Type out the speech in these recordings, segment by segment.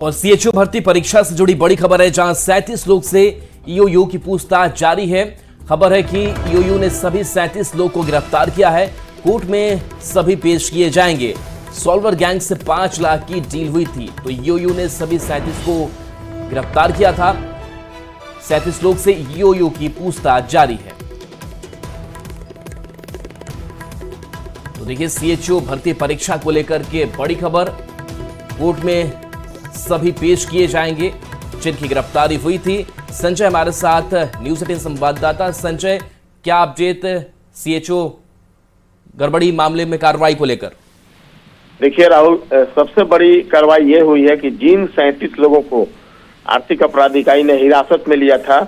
और सीएचओ भर्ती परीक्षा से जुड़ी बड़ी खबर है, जहां 37 लोग से ईओयू की पूछताछ जारी है। खबर है कि ईओयू ने सभी 37 लोग को गिरफ्तार किया है। कोर्ट में सभी पेश किए जाएंगे। सॉल्वर गैंग से 5 लाख की डील हुई थी, तो ईओयू ने सभी 37 को गिरफ्तार किया था। 37 लोग से ईओयू की पूछताछ जारी है। तो देखिए, सीएचओ भर्ती परीक्षा को लेकर के बड़ी खबर, कोर्ट में सभी पेश किए जाएंगे जिनकी गिरफ्तारी हुई थी। संजय हमारे साथ, न्यूज़ 18 संवाददाता। संजय, क्या अपडेट सीएचओ गड़बड़ी मामले में कार्रवाई को लेकर? देखिए राहुल, सबसे बड़ी कार्रवाई ये हुई है कि जिन 37 लोगों को आर्थिक अपराध इकाई ने हिरासत में लिया था,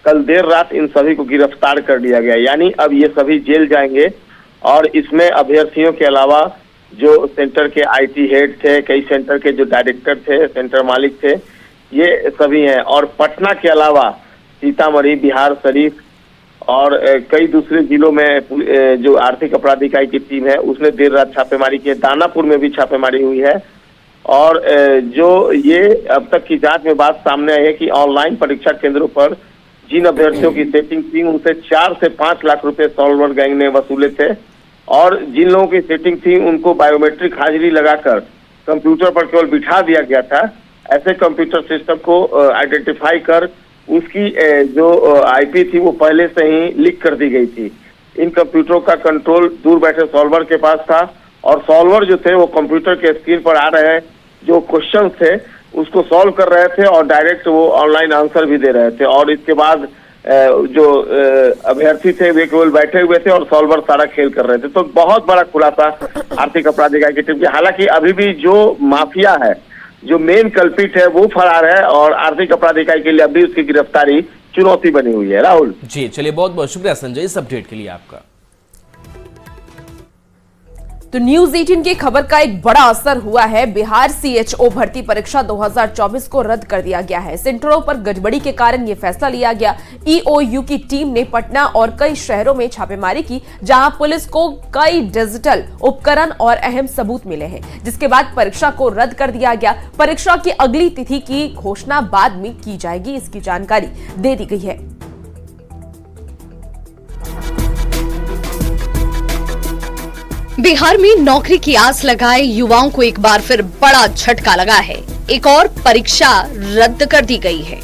कल देर रात इन सभी को गिरफ्तार कर लिया गया। यानी अब ये सभी जेल जाएंगे और इसमें अभ्यर्थियों के अलावा जो सेंटर के आईटी हेड थे, कई सेंटर के जो डायरेक्टर थे, सेंटर मालिक थे, ये सभी हैं। और पटना के अलावा सीतामढ़ी, बिहार शरीफ और कई दूसरे जिलों में जो आर्थिक अपराध इकाई की टीम है उसने देर रात छापेमारी की है। दानापुर में भी छापेमारी हुई है। और जो ये अब तक की जांच में बात सामने आई है कि ऑनलाइन परीक्षा केंद्रों पर जिन अभ्यर्थियों की सेटिंग थी, उनसे 4 से 5 लाख रुपए सॉल्वर गैंग ने वसूले थे। और जिन लोगों की सेटिंग थी, उनको बायोमेट्रिक हाजिरी लगाकर कंप्यूटर पर केवल बिठा दिया गया था। ऐसे कंप्यूटर सिस्टम को आइडेंटिफाई कर उसकी जो आईपी थी वो पहले से ही लीक कर दी गई थी। इन कंप्यूटरों का कंट्रोल दूर बैठे सॉल्वर के पास था और सॉल्वर जो थे वो कंप्यूटर के स्क्रीन पर आ रहे जो क्वेश्चन थे उसको सॉल्व कर रहे थे और डायरेक्ट वो ऑनलाइन आंसर भी दे रहे थे। और इसके बाद जो अभ्यर्थी थे वे केवल बैठे हुए थे और सॉल्वर सारा खेल कर रहे थे। तो बहुत बड़ा खुलासा आर्थिक अपराध इकाई की टीम की। हालांकि अभी भी जो माफिया है, जो मेन कल्पिट है, वो फरार है और आर्थिक अपराध इकाई के लिए अभी उसकी गिरफ्तारी चुनौती बनी हुई है। राहुल जी, चलिए, बहुत बहुत शुक्रिया संजय इस अपडेट के लिए आपका। तो न्यूज 18 की खबर का एक बड़ा असर हुआ है। बिहार सीएचओ भर्ती परीक्षा 2024 को रद्द कर दिया गया है। सेंटरों पर गड़बड़ी के कारण यह फैसला लिया गया। ईओयू की टीम ने पटना और कई शहरों में छापेमारी की, जहां पुलिस को कई डिजिटल उपकरण और अहम सबूत मिले हैं, जिसके बाद परीक्षा को रद्द कर दिया गया। परीक्षा की अगली तिथि की घोषणा बाद में की जाएगी, इसकी जानकारी दे दी गई है। बिहार में नौकरी की आस लगाए युवाओं को एक बार फिर बड़ा झटका लगा है। एक और परीक्षा रद्द कर दी गई है।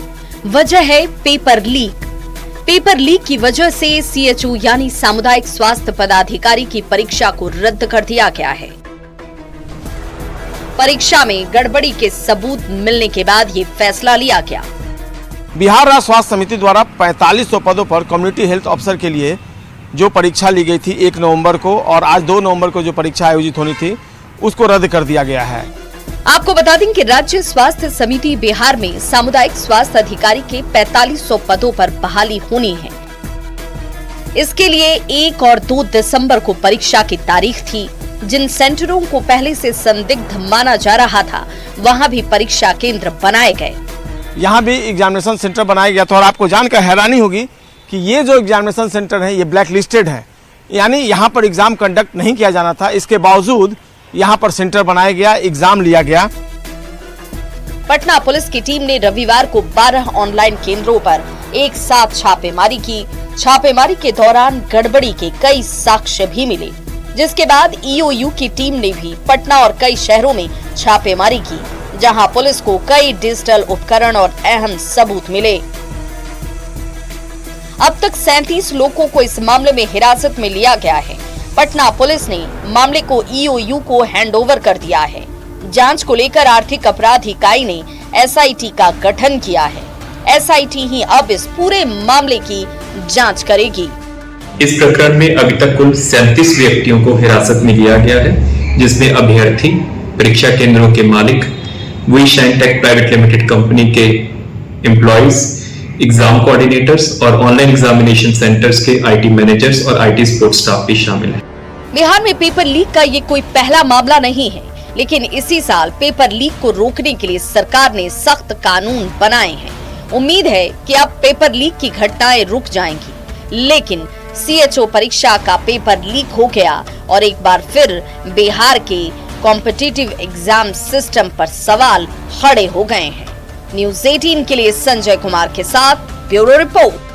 वजह है पेपर लीक। पेपर लीक की वजह से सीएचओ यानी सामुदायिक स्वास्थ्य पदाधिकारी की परीक्षा को रद्द कर दिया गया है। परीक्षा में गड़बड़ी के सबूत मिलने के बाद ये फैसला लिया गया। बिहार राज्य स्वास्थ्य समिति द्वारा 4500 पदों पर कम्युनिटी हेल्थ अफसर के लिए जो परीक्षा ली गई थी 1 नवंबर को, और आज 2 नवंबर को जो परीक्षा आयोजित होनी थी उसको रद्द कर दिया गया है। आपको बता दें कि राज्य स्वास्थ्य समिति बिहार में सामुदायिक स्वास्थ्य अधिकारी के 4500 पदों पर बहाली होनी है। इसके लिए 1 और 2 दिसंबर को परीक्षा की तारीख थी। जिन सेंटरों को पहले से संदिग्ध माना जा रहा था, वहां भी परीक्षा केंद्र बनाए गए। यहाँ भी एग्जामिनेशन सेंटर बनाया गया था। और आपको जानकर हैरानी होगी कि ये जो एग्जामिनेशन सेंटर है ये ब्लैक लिस्टेड है, यानी यहाँ पर एग्जाम कंडक्ट नहीं किया जाना था। इसके बावजूद यहाँ पर सेंटर बनाया गया, एग्जाम लिया गया। पटना पुलिस की टीम ने रविवार को 12 ऑनलाइन केंद्रों पर एक साथ छापेमारी की। छापेमारी के दौरान गड़बड़ी के कई साक्ष्य भी मिले, जिसके बाद ईओयू की टीम ने भी पटना और कई शहरों में छापेमारी की, जहां पुलिस को कई डिजिटल उपकरण और अहम सबूत मिले। अब तक 37 लोगों को इस मामले में हिरासत में लिया गया है। पटना पुलिस ने मामले को ईओयू को हैंडओवर कर दिया है। जांच को लेकर आर्थिक अपराध इकाई ने एसआईटी का गठन किया है। एसआईटी ही अब इस पूरे मामले की जांच करेगी। इस प्रकरण में अभी तक कुल 37 व्यक्तियों को हिरासत में लिया गया है, जिसमें अभ्यर्थी, परीक्षा केंद्रों के मालिक, V Shine Tech private limited company के एम्प्लॉइज, एग्जाम कोऑर्डिनेटर्स और ऑनलाइन एग्जामिनेशन सेंटर्स के आईटी मैनेजर्स और आईटी सपोर्ट स्टाफ भी शामिल है। बिहार में पेपर लीक का ये कोई पहला मामला नहीं है, लेकिन इसी साल पेपर लीक को रोकने के लिए सरकार ने सख्त कानून बनाए हैं। उम्मीद है कि अब पेपर लीक की घटनाएं रुक जाएंगी। लेकिन सीएचओ परीक्षा का पेपर लीक हो गया और एक बार फिर बिहार के कॉम्पिटिटिव एग्जाम सिस्टम पर सवाल खड़े हो गए हैं। न्यूज़ 18 के लिए संजय कुमार के साथ ब्यूरो रिपोर्ट।